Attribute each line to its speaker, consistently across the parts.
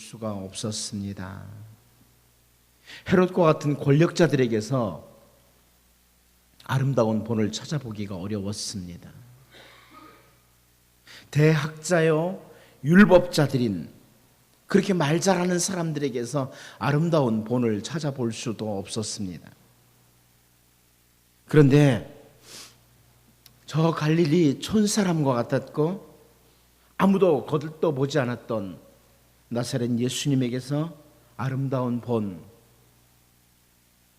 Speaker 1: 수가 없었습니다. 헤롯과 같은 권력자들에게서 아름다운 본을 찾아보기가 어려웠습니다. 대학자요 율법자들인 그렇게 말 잘하는 사람들에게서 아름다운 본을 찾아볼 수도 없었습니다. 그런데 저 갈릴리 촌사람과 같았고 아무도 거들떠보지 않았던 나사렛 예수님에게서 아름다운 본,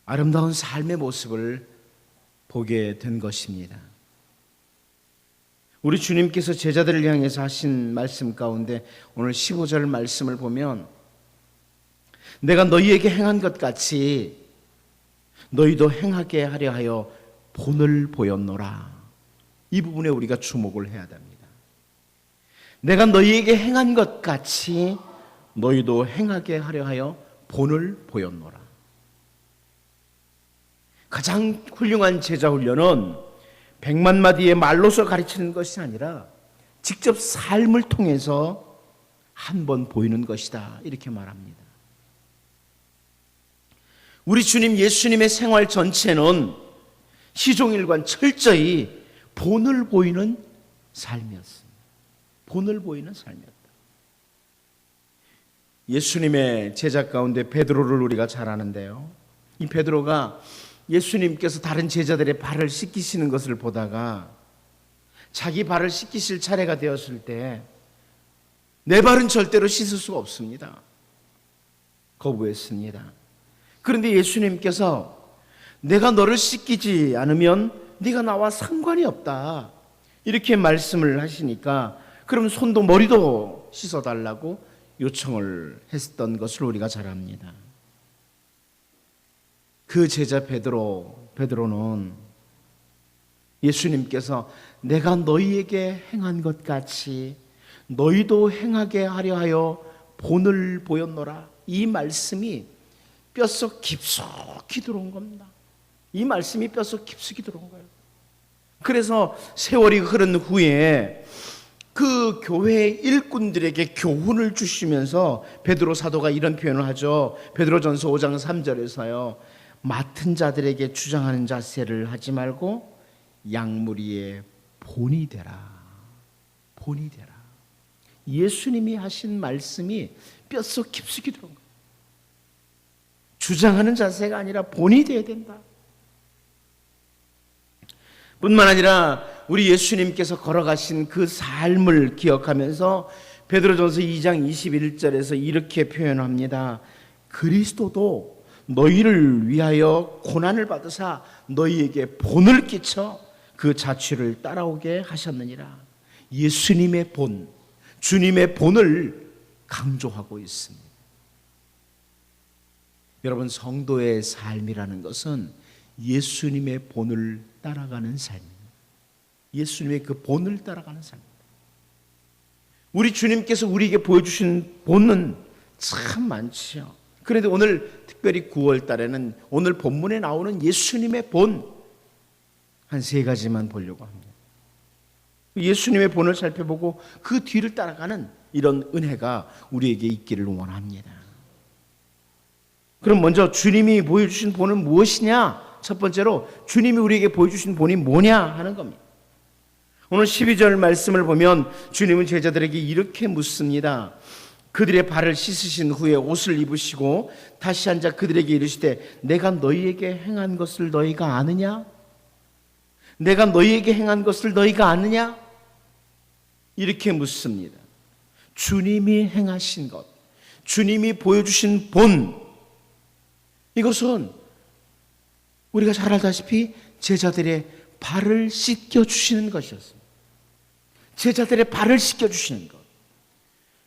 Speaker 1: 아름다운 삶의 모습을 보게 된 것입니다. 우리 주님께서 제자들을 향해서 하신 말씀 가운데 오늘 15절 말씀을 보면 내가 너희에게 행한 것 같이 너희도 행하게 하려 하여 본을 보였노라. 이 부분에 우리가 주목을 해야 됩니다. 내가 너희에게 행한 것 같이 너희도 행하게 하려 하여 본을 보였노라. 가장 훌륭한 제자 훈련은 100만 마디의 말로서 가르치는 것이 아니라 직접 삶을 통해서 한 번 보이는 것이다. 이렇게 말합니다. 우리 주님 예수님의 생활 전체는 시종일관 철저히 본을 보이는 삶이었습니다. 본을 보이는 삶이었다. 예수님의 제자 가운데 베드로를 우리가 잘 아는데요. 이 베드로가 예수님께서 다른 제자들의 발을 씻기시는 것을 보다가 자기 발을 씻기실 차례가 되었을 때 내 발은 절대로 씻을 수가 없습니다. 거부했습니다. 그런데 예수님께서 내가 너를 씻기지 않으면 네가 나와 상관이 없다. 이렇게 말씀을 하시니까 그럼 손도 머리도 씻어달라고 요청을 했던 것을 우리가 잘 압니다. 그 제자 베드로는 예수님께서 내가 너희에게 행한 것 같이 너희도 행하게 하려 하여 본을 보였노라. 이 말씀이 뼛속 깊숙이 들어온 겁니다. 이 말씀이 뼛속 깊숙이 들어온 거예요. 그래서 세월이 흐른 후에 그 교회의 일꾼들에게 교훈을 주시면서 베드로 사도가 이런 표현을 하죠. 베드로전서 5장 3절에서요. 맡은 자들에게 주장하는 자세를 하지 말고 양무리의 본이 되라. 본이 되라. 예수님이 하신 말씀이 뼛속 깊숙이 들어온 거예요. 주장하는 자세가 아니라 본이 되어야 된다. 뿐만 아니라 우리 예수님께서 걸어가신 그 삶을 기억하면서 베드로전서 2장 21절에서 이렇게 표현합니다. 그리스도도 너희를 위하여 고난을 받으사 너희에게 본을 끼쳐 그 자취를 따라오게 하셨느니라. 예수님의 본, 주님의 본을 강조하고 있습니다. 여러분, 성도의 삶이라는 것은 예수님의 본을 따라가는 삶입니다. 예수님의 그 본을 따라가는 삶입니다. 우리 주님께서 우리에게 보여주신 본은 참 많지요. 그런데 오늘 특별히 9월 달에는 오늘 본문에 나오는 예수님의 본 한 3가지만 보려고 합니다. 예수님의 본을 살펴보고 그 뒤를 따라가는 이런 은혜가 우리에게 있기를 원합니다. 그럼 먼저 주님이 보여주신 본은 무엇이냐? 첫 번째로 주님이 우리에게 보여주신 본이 뭐냐 하는 겁니다. 오늘 12절 말씀을 보면 주님은 제자들에게 이렇게 묻습니다. 그들의 발을 씻으신 후에 옷을 입으시고 다시 앉아 그들에게 이르시되 내가 너희에게 행한 것을 너희가 아느냐? 내가 너희에게 행한 것을 너희가 아느냐? 이렇게 묻습니다. 주님이 행하신 것, 주님이 보여주신 본, 이것은 우리가 잘 알다시피 제자들의 발을 씻겨주시는 것이었습니다. 제자들의 발을 씻겨주시는 것.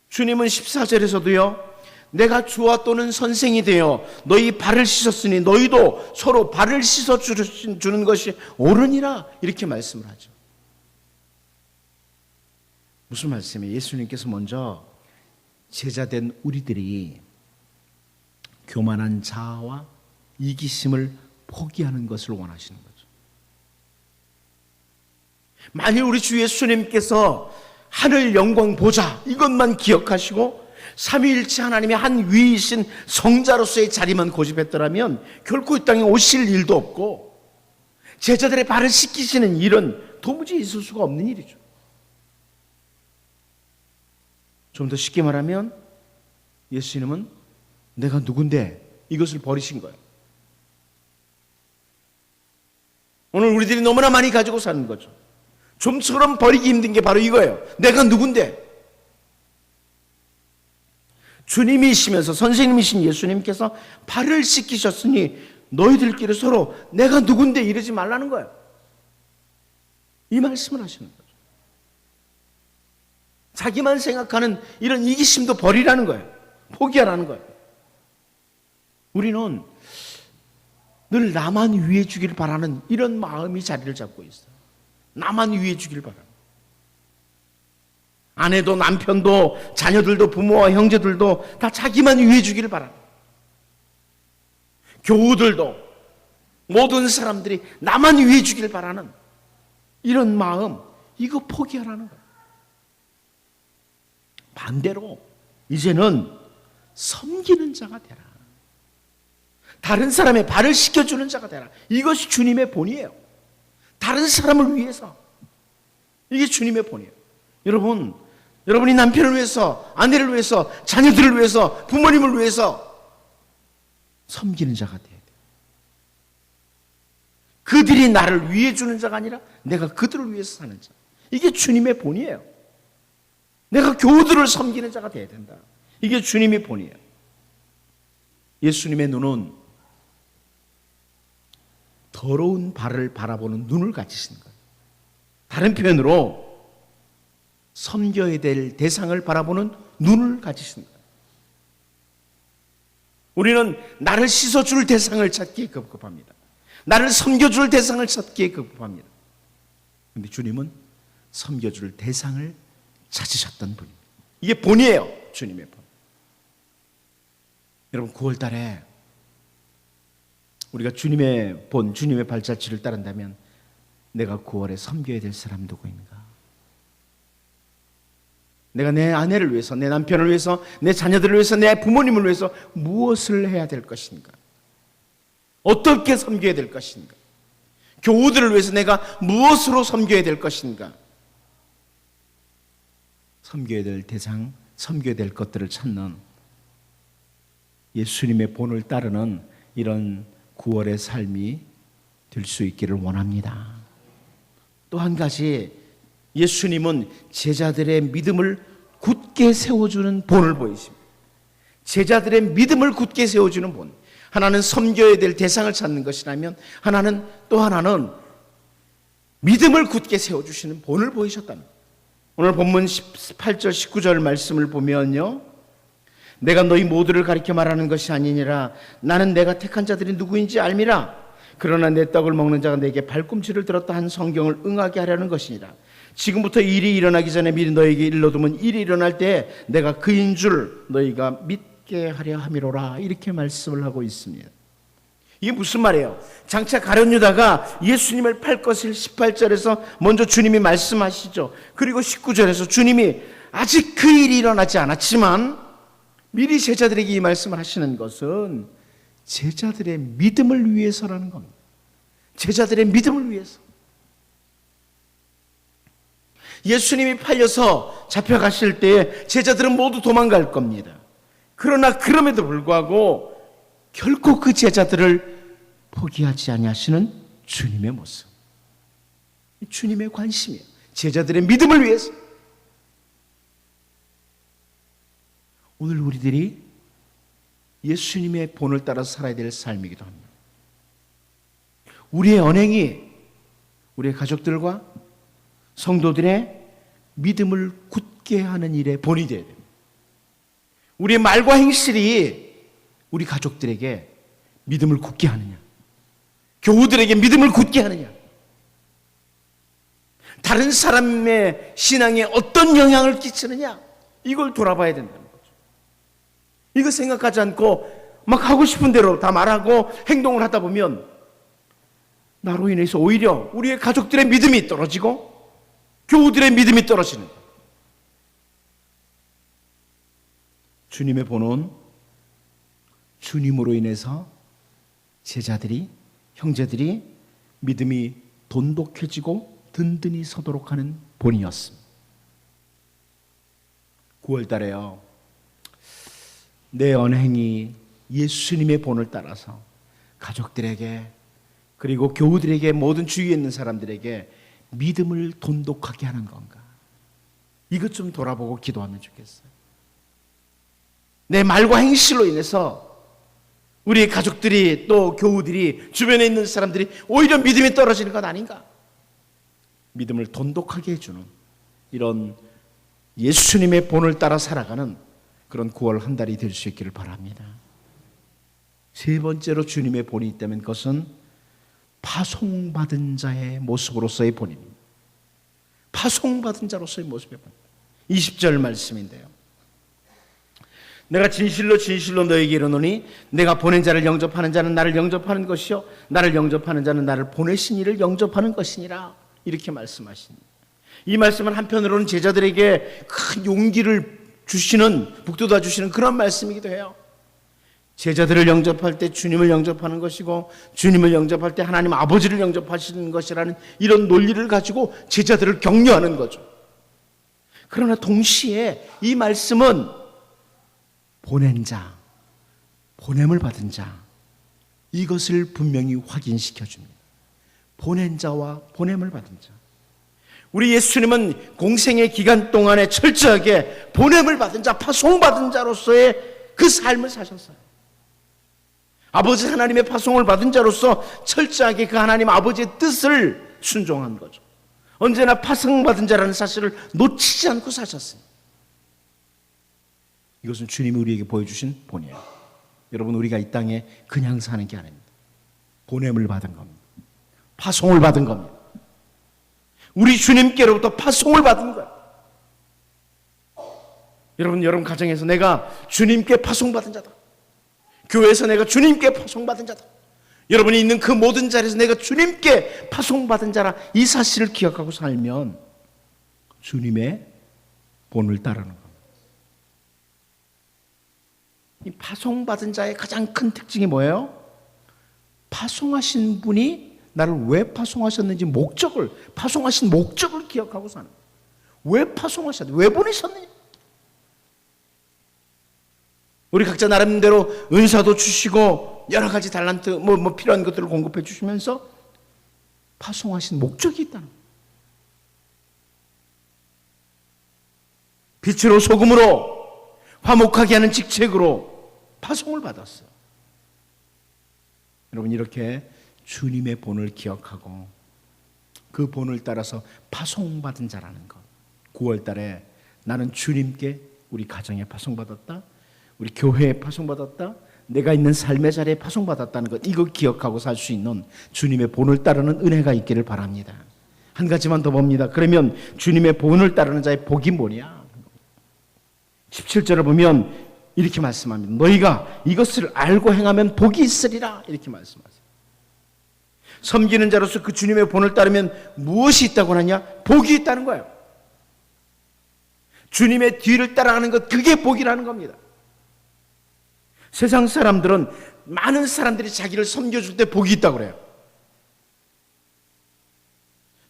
Speaker 1: 주님은 14절에서도요. 내가 주와 또는 선생이 되어 너희 발을 씻었으니 너희도 서로 발을 씻어주는 것이 옳으니라. 이렇게 말씀을 하죠. 무슨 말씀이에요? 예수님께서 먼저 제자된 우리들이 교만한 자아와 이기심을 포기하는 것을 원하시는 거죠. 만일 우리 주 예수님께서 하늘 영광 보좌 이것만 기억하시고 삼위일체 하나님의 한 위이신 성자로서의 자리만 고집했더라면 결코 이 땅에 오실 일도 없고 제자들의 발을 씻기시는 일은 도무지 있을 수가 없는 일이죠. 좀 더 쉽게 말하면 예수님은 내가 누군데 이것을 버리신 거예요. 오늘 우리들이 너무나 많이 가지고 사는 거죠. 좀처럼 버리기 힘든 게 바로 이거예요. 내가 누군데? 주님이시면서 선생님이신 예수님께서 발을 씻기셨으니 너희들끼리 서로 내가 누군데 이러지 말라는 거예요. 이 말씀을 하시는 거죠. 자기만 생각하는 이런 이기심도 버리라는 거예요. 포기하라는 거예요. 우리는 늘 나만 위해 주기를 바라는 이런 마음이 자리를 잡고 있어요. 나만 위해 주기를 바라는. 아내도 남편도 자녀들도 부모와 형제들도 다 자기만 위해 주기를 바라는. 교우들도 모든 사람들이 나만 위해 주기를 바라는 이런 마음, 이거 포기하라는 거예요. 반대로 이제는 섬기는 자가 되라. 다른 사람의 발을 씻겨주는 자가 되라. 이것이 주님의 본이에요. 다른 사람을 위해서. 이게 주님의 본이에요. 여러분이 남편을 위해서, 아내를 위해서, 자녀들을 위해서, 부모님을 위해서 섬기는 자가 돼야 돼요. 그들이 나를 위해 주는 자가 아니라 내가 그들을 위해서 사는 자. 이게 주님의 본이에요. 내가 교우들을 섬기는 자가 돼야 된다. 이게 주님의 본이에요. 예수님의 눈은 더러운 발을 바라보는 눈을 가지신 거예요. 다른 표현으로 섬겨야 될 대상을 바라보는 눈을 가지신 거예요. 우리는 나를 씻어줄 대상을 찾기에 급급합니다. 나를 섬겨줄 대상을 찾기에 급급합니다. 그런데 주님은 섬겨줄 대상을 찾으셨던 분입니다. 이게 본이에요. 주님의 본. 여러분 9월 달에 우리가 주님의 본, 주님의 발자취를 따른다면 내가 9월에 섬겨야 될 사람 누구인가? 내가 내 아내를 위해서, 내 남편을 위해서, 내 자녀들을 위해서, 내 부모님을 위해서 무엇을 해야 될 것인가? 어떻게 섬겨야 될 것인가? 교우들을 위해서 내가 무엇으로 섬겨야 될 것인가? 섬겨야 될 대상, 섬겨야 될 것들을 찾는 예수님의 본을 따르는 이런 9월의 삶이 될 수 있기를 원합니다. 또 한 가지, 예수님은 제자들의 믿음을 굳게 세워주는 본을 보이십니다. 제자들의 믿음을 굳게 세워주는 본. 하나는 섬겨야 될 대상을 찾는 것이라면 또 하나는 믿음을 굳게 세워주시는 본을 보이셨답니다. 오늘 본문 18절 19절 말씀을 보면요, 내가 너희 모두를 가리켜 말하는 것이 아니니라. 나는 내가 택한 자들이 누구인지 알미라. 그러나 내 떡을 먹는 자가 내게 발꿈치를 들었다 한 성경을 응하게 하려는 것이니라. 지금부터 일이 일어나기 전에 미리 너에게 일러두면 일이 일어날 때 내가 그인 줄 너희가 믿게 하려 함이로라. 이렇게 말씀을 하고 있습니다. 이게 무슨 말이에요? 장차 가룟 유다가 예수님을 팔 것을 18절에서 먼저 주님이 말씀하시죠. 그리고 19절에서 주님이 아직 그 일이 일어나지 않았지만 미리 제자들에게 이 말씀을 하시는 것은 제자들의 믿음을 위해서라는 겁니다. 제자들의 믿음을 위해서. 예수님이 팔려서 잡혀가실 때에 제자들은 모두 도망갈 겁니다. 그러나 그럼에도 불구하고 결코 그 제자들을 포기하지 아니하시는 주님의 모습. 주님의 관심이에요. 제자들의 믿음을 위해서. 오늘 우리들이 예수님의 본을 따라 살아야 될 삶이기도 합니다. 우리의 언행이 우리의 가족들과 성도들의 믿음을 굳게 하는 일에 본이 되어야 됩니다. 우리의 말과 행실이 우리 가족들에게 믿음을 굳게 하느냐, 교우들에게 믿음을 굳게 하느냐, 다른 사람의 신앙에 어떤 영향을 끼치느냐, 이걸 돌아봐야 된다는 거죠. 이거 생각하지 않고 막 하고 싶은 대로 다 말하고 행동을 하다 보면 나로 인해서 오히려 우리의 가족들의 믿음이 떨어지고 교우들의 믿음이 떨어지는 거예요. 주님의 본은 주님으로 인해서 제자들이, 형제들이 믿음이 돈독해지고 든든히 서도록 하는 본이었습니다. 9월 달에요, 내 언행이 예수님의 본을 따라서 가족들에게, 그리고 교우들에게, 모든 주위에 있는 사람들에게 믿음을 돈독하게 하는 건가? 이것 좀 돌아보고 기도하면 좋겠어요. 내 말과 행실로 인해서 우리 가족들이, 또 교우들이, 주변에 있는 사람들이 오히려 믿음이 떨어지는 것 아닌가? 믿음을 돈독하게 해주는 이런 예수님의 본을 따라 살아가는 그런 9월 한 달이 될 수 있기를 바랍니다. 세 번째로 주님의 본이 있다면 그것은 파송받은 자의 모습으로서의 본입니다. 파송받은 자로서의 모습의 본. 20절 말씀인데요. 내가 진실로 진실로 너에게 이르노니 내가 보낸 자를 영접하는 자는 나를 영접하는 것이요 나를 영접하는 자는 나를 보내신 이를 영접하는 것이니라. 이렇게 말씀하십니다. 이 말씀은 한편으로는 제자들에게 큰 용기를 주시는, 북돋아 주시는 그런 말씀이기도 해요. 제자들을 영접할 때 주님을 영접하는 것이고, 주님을 영접할 때 하나님 아버지를 영접하시는 것이라는 이런 논리를 가지고 제자들을 격려하는 거죠. 그러나 동시에 이 말씀은 보낸 자, 보냄을 받은 자, 이것을 분명히 확인시켜 줍니다. 보낸 자와 보냄을 받은 자. 우리 예수님은 공생의 기간 동안에 철저하게 보냄을 받은 자, 파송받은 자로서의 그 삶을 사셨어요. 아버지 하나님의 파송을 받은 자로서 철저하게 그 하나님 아버지의 뜻을 순종한 거죠. 언제나 파송받은 자라는 사실을 놓치지 않고 사셨습니다. 이것은 주님이 우리에게 보여주신 본이에요. 여러분, 우리가 이 땅에 그냥 사는 게 아닙니다. 보냄을 받은 겁니다. 파송을 받은 겁니다. 우리 주님께로부터 파송을 받은 거예요. 여러분 가정에서 내가 주님께 파송받은 자다. 교회에서 내가 주님께 파송받은 자다. 여러분이 있는 그 모든 자리에서 내가 주님께 파송받은 자라, 이 사실을 기억하고 살면 주님의 본을 따르는 겁니다. 이 파송받은 자의 가장 큰 특징이 뭐예요? 파송하신 분이 나를 왜 파송하셨는지, 파송하신 목적을 기억하고 사는 거예요. 왜 파송하셨는지, 왜 보내셨느냐. 우리 각자 나름대로 은사도 주시고 여러 가지 달란트, 필요한 것들을 공급해 주시면서 파송하신 목적이 있다는 거예요. 빛으로 소금으로 화목하게 하는 직책으로 파송을 받았어요. 여러분, 이렇게 주님의 본을 기억하고 그 본을 따라서 파송받은 자라는 것. 9월 달에 나는 주님께, 우리 가정에 파송받았다, 우리 교회에 파송받았다, 내가 있는 삶의 자리에 파송받았다는 것, 이걸 기억하고 살 수 있는 주님의 본을 따르는 은혜가 있기를 바랍니다. 한 가지만 더 봅니다. 그러면 주님의 본을 따르는 자의 복이 뭐냐? 17절을 보면 이렇게 말씀합니다. 너희가 이것을 알고 행하면 복이 있으리라. 이렇게 말씀하세요. 섬기는 자로서 그 주님의 본을 따르면 무엇이 있다고 하냐? 복이 있다는 거예요. 주님의 뒤를 따라가는 것, 그게 복이라는 겁니다. 세상 사람들은, 많은 사람들이 자기를 섬겨줄 때 복이 있다고 그래요.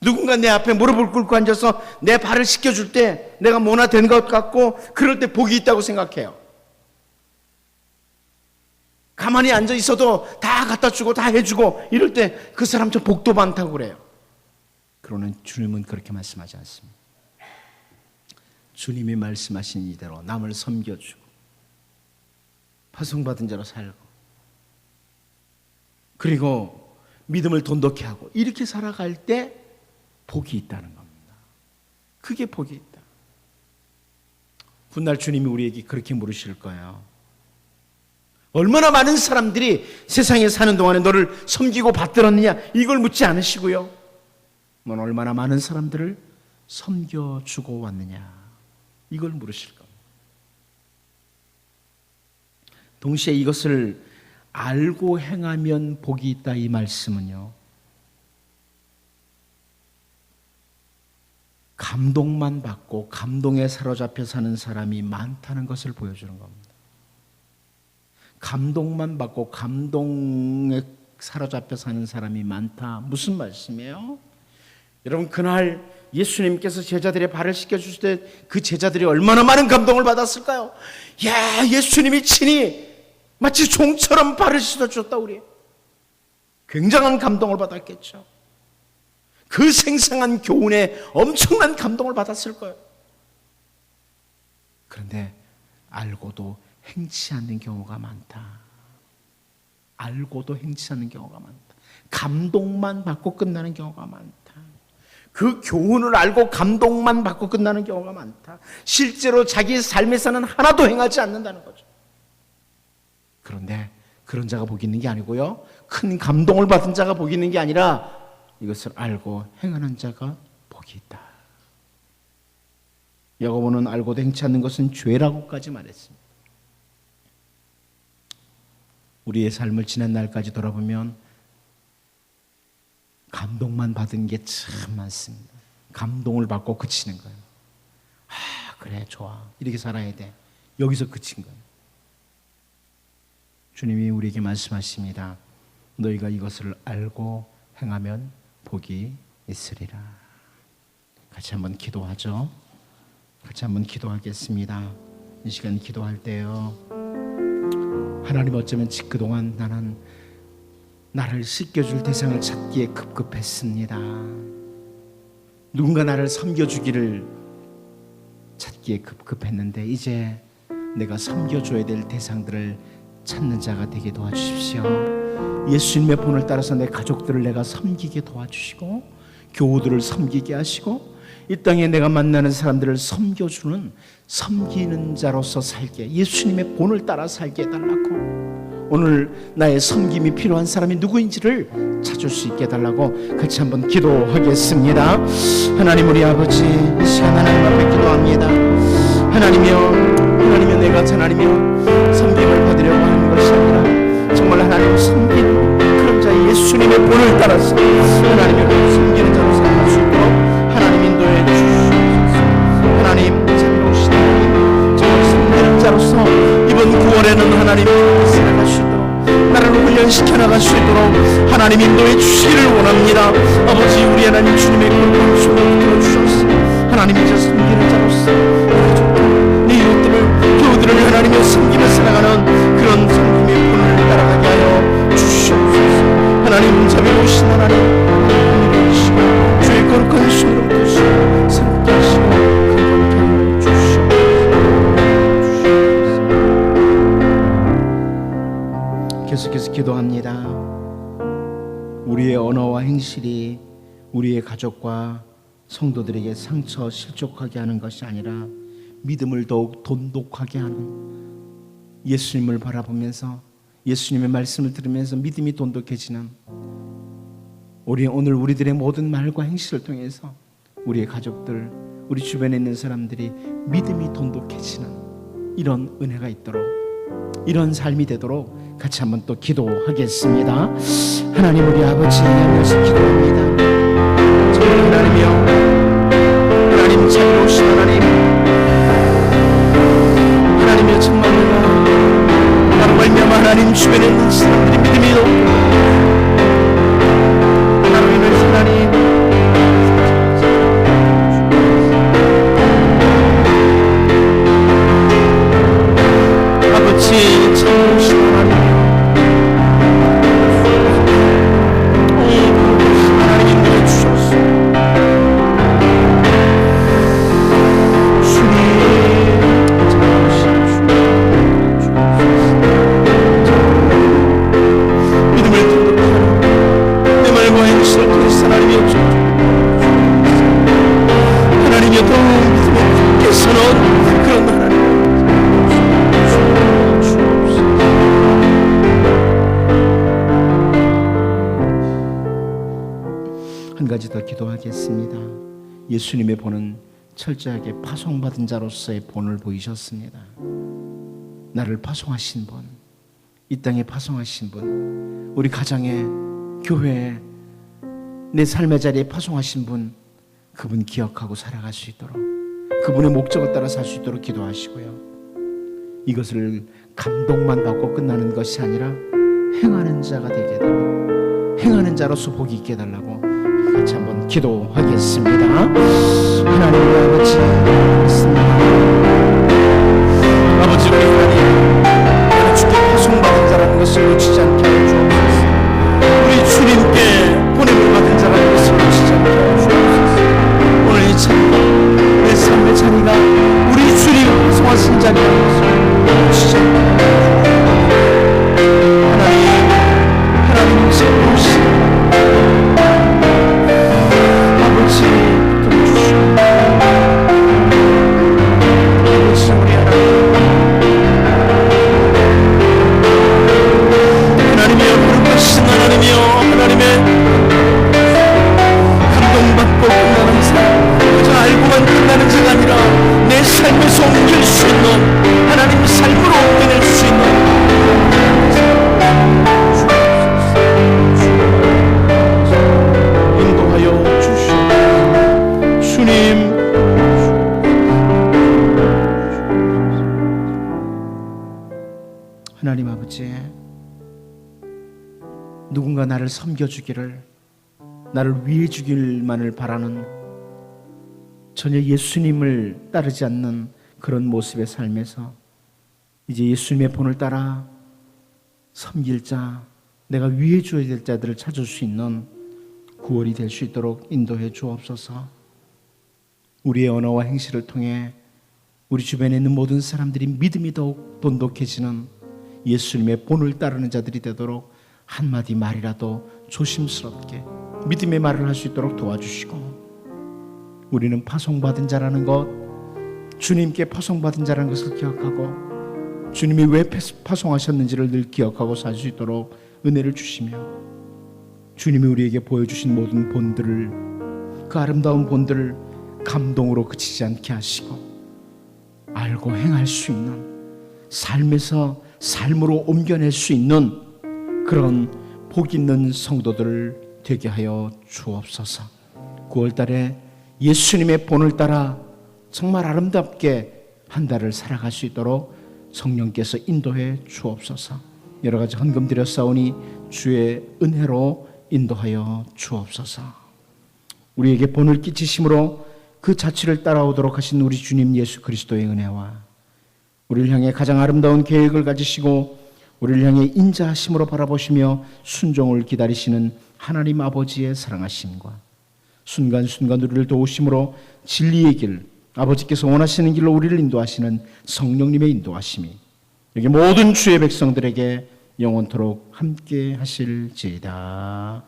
Speaker 1: 누군가 내 앞에 무릎을 꿇고 앉아서 내 발을 씻겨줄 때 내가 뭐나 된 것 같고, 그럴 때 복이 있다고 생각해요. 가만히 앉아 있어도 다 갖다 주고 다 해주고 이럴 때 그 사람 저 복도 많다고 그래요. 그러나 주님은 그렇게 말씀하지 않습니다. 주님이 말씀하신 이대로 남을 섬겨주고 파송받은 자로 살고, 그리고 믿음을 돈독히 하고, 이렇게 살아갈 때 복이 있다는 겁니다. 그게 복이 있다. 훗날 주님이 우리에게 그렇게 물으실 거예요. 얼마나 많은 사람들이 세상에 사는 동안에 너를 섬기고 받들었느냐, 이걸 묻지 않으시고요, 넌 얼마나 많은 사람들을 섬겨주고 왔느냐, 이걸 물으실 겁니다. 동시에 이것을 알고 행하면 복이 있다, 이 말씀은요, 감동만 받고 감동에 사로잡혀 사는 사람이 많다는 것을 보여주는 겁니다. 감동만 받고 감동에 사로잡혀 사는 사람이 많다. 무슨 말씀이에요? 여러분, 그날 예수님께서 제자들의 발을 씻겨주실 때 그 제자들이 얼마나 많은 감동을 받았을까요? 야, 예수님이 친히 마치 종처럼 발을 씻어주셨다. 우리 굉장한 감동을 받았겠죠. 그 생생한 교훈에 엄청난 감동을 받았을 거예요. 그런데 알고도 행치 않는 경우가 많다. 알고도 행치 않는 경우가 많다. 감동만 받고 끝나는 경우가 많다. 그 교훈을 알고 감동만 받고 끝나는 경우가 많다. 실제로 자기 삶에서는 하나도 행하지 않는다는 거죠. 그런데 그런 자가 복이 있는 게 아니고요, 큰 감동을 받은 자가 복이 있는 게 아니라 이것을 알고 행하는 자가 복이 있다. 야고보는 알고도 행치 않는 것은 죄라고까지 말했습니다. 우리의 삶을 지난 날까지 돌아보면 감동만 받은 게 참 많습니다. 감동을 받고 그치는 거예요. 아, 그래, 좋아, 이렇게 살아야 돼. 여기서 그친 거예요. 주님이 우리에게 말씀하십니다. 너희가 이것을 알고 행하면 복이 있으리라. 같이 한번 기도하죠. 같이 한번 기도하겠습니다. 이 시간 기도할 때요, 하나님, 어쩌면 그동안 나는 나를 씻겨줄 대상을 찾기에 급급했습니다. 누군가 나를 섬겨주기를 찾기에 급급했는데 이제 내가 섬겨줘야 될 대상들을 찾는 자가 되게 도와주십시오. 예수님의 본을 따라서 내 가족들을 내가 섬기게 도와주시고, 교우들을 섬기게 하시고, 이 땅에 내가 만나는 사람들을 섬겨주는, 섬기는 자로서 살게, 예수님의 본을 따라 살게 해달라고, 오늘 나의 섬김이 필요한 사람이 누구인지를 찾을 수 있게 해달라고 같이 한번 기도하겠습니다. 하나님, 우리 아버지, 이 시간 하나님 앞에 기도합니다. 하나님이여, 내가 하나님이여 섬김을 받으려고 하는 것이 아니라 정말 하나님을 섬기는 그런 자, 예수님의 본을 따라서 하나님을 섬기는 자로 살아갈 수 있도록 하나님 인도해 주시옵소서. 하나님, 자비로우신 하나님, 정말 섬기는 자로서 이번 9월에는 하나님 살아갈 수 있도록, 나를 훈련시켜 나갈 수 있도록 하나님 인도해 주시기를 원합니다. 아버지, 우리 하나님 주님의 거룩한 소리를 들어주셔서 하나님 이제 섬기는 자로서 내 이웃들을, 교우들을 하나님의 섬기며 살아가는 그런 섬김의 본을 따라가게 하여 주시옵소서. 하나님, 자비로우신 하나님, 믿으시고 주의 거룩한 손으로 드시고 새롭게 하시고 강건케 하여 주시옵소서. 계속해서 기도합니다. 우리의 언어와 행실이 우리의 가족과 성도들에게 상처 실족하게 하는 것이 아니라 믿음을 더욱 돈독하게 하는, 예수님을 바라보면서 예수님의 말씀을 들으면서 믿음이 돈독해지는, 오늘 우리들의 모든 말과 행실을 통해서 우리의 가족들, 우리 주변에 있는 사람들이 믿음이 돈독해지는 이런 은혜가 있도록, 이런 삶이 되도록 같이 한번 또 기도하겠습니다. 하나님, 우리 아버지 하면서 기도합니다. 정말 하나님이여, 하나님 자비로우신 하나님, 하나님이여, 정말 나로 말미암아 하나님 주변에 있는 사람들이 믿음이 높고 나로 인해서 하나님 아버지 자비로우신 하나님, 하나님 인도해 주셔서 한 가지 더 기도하겠습니다. 예수님의 본은 철저하게 파송받은 자로서의 본을 보이셨습니다. 나를 파송하신 분, 이 땅에 파송하신 분, 우리 가정에, 교회에, 내 삶의 자리에 파송하신 분, 그분 기억하고 살아갈 수 있도록, 그분의 목적을 따라 살 수 있도록 기도하시고요, 이것을 감동만 받고 끝나는 것이 아니라 행하는 자가 되게 해달라고, 행하는 자로서 복이 있게 해달라고 같이 한번 기도하겠습니다. 하나님 아버지, 그렇습니다. 아버지, 우리 하나님, 나는 주께 파송받은 자라는 것을 놓치지 않게 하여 주옵소서. 우리 주님께 보냄을 받은 자라는 것을 놓치지 않게 하여 주옵소서. 오늘 이 자리가 내 삶의 자리가 우리 주님 파송하신 자리라는 것을 놓치지 않게 하여 주옵소서. 하나님 제보시 아버지 붙들어주시고, 아버지 우리 하나님이여, 거룩하신 하나님이여, 하나님의 감동받고 끝나는 삶, 그저 알고만 끝나는 자가 아니라 내 삶에서 옮길 수 있는, 하나님 삶으로 옮겨낼 수 있는 인도하여 주시옵소서. 주님, 하나님 아버지, 누군가 나를 섬겨주기를, 나를 위해주길만을 바라는, 전혀 예수님을 따르지 않는 그런 모습의 삶에서 이제 예수님의 본을 따라 섬길 자, 내가 위해줘야 될 자들을 찾을 수 있는 구원이 될 수 있도록 인도해 주옵소서. 우리의 언어와 행실을 통해 우리 주변에 있는 모든 사람들이 믿음이 더욱 돈독해지는 예수님의 본을 따르는 자들이 되도록 한마디 말이라도 조심스럽게 믿음의 말을 할 수 있도록 도와주시고, 우리는 파송받은 자라는 것, 주님께 파송받은 자라는 것을 기억하고 주님이 왜 파송하셨는지를 늘 기억하고 살 수 있도록 은혜를 주시며, 주님이 우리에게 보여주신 모든 본들을, 그 아름다운 본들을 감동으로 그치지 않게 하시고 알고 행할 수 있는, 삶에서 삶으로 옮겨낼 수 있는 그런 복 있는 성도들 되게 하여 주옵소서. 9월달에 예수님의 본을 따라 정말 아름답게 한 달을 살아갈 수 있도록 성령께서 인도해 주옵소서. 여러 가지 헌금 드렸사오니 주의 은혜로 인도하여 주옵소서. 우리에게 본을 끼치심으로 그 자취를 따라오도록 하신 우리 주님 예수 그리스도의 은혜와 우리를 향해 가장 아름다운 계획을 가지시고 우리를 향해 인자하심으로 바라보시며 순종을 기다리시는 하나님 아버지의 사랑하심과 순간순간 우리를 도우심으로 진리의 길, 아버지께서 원하시는 길로 우리를 인도하시는 성령님의 인도하심이 여기 모든 주의 백성들에게 영원토록 함께 하실지이다.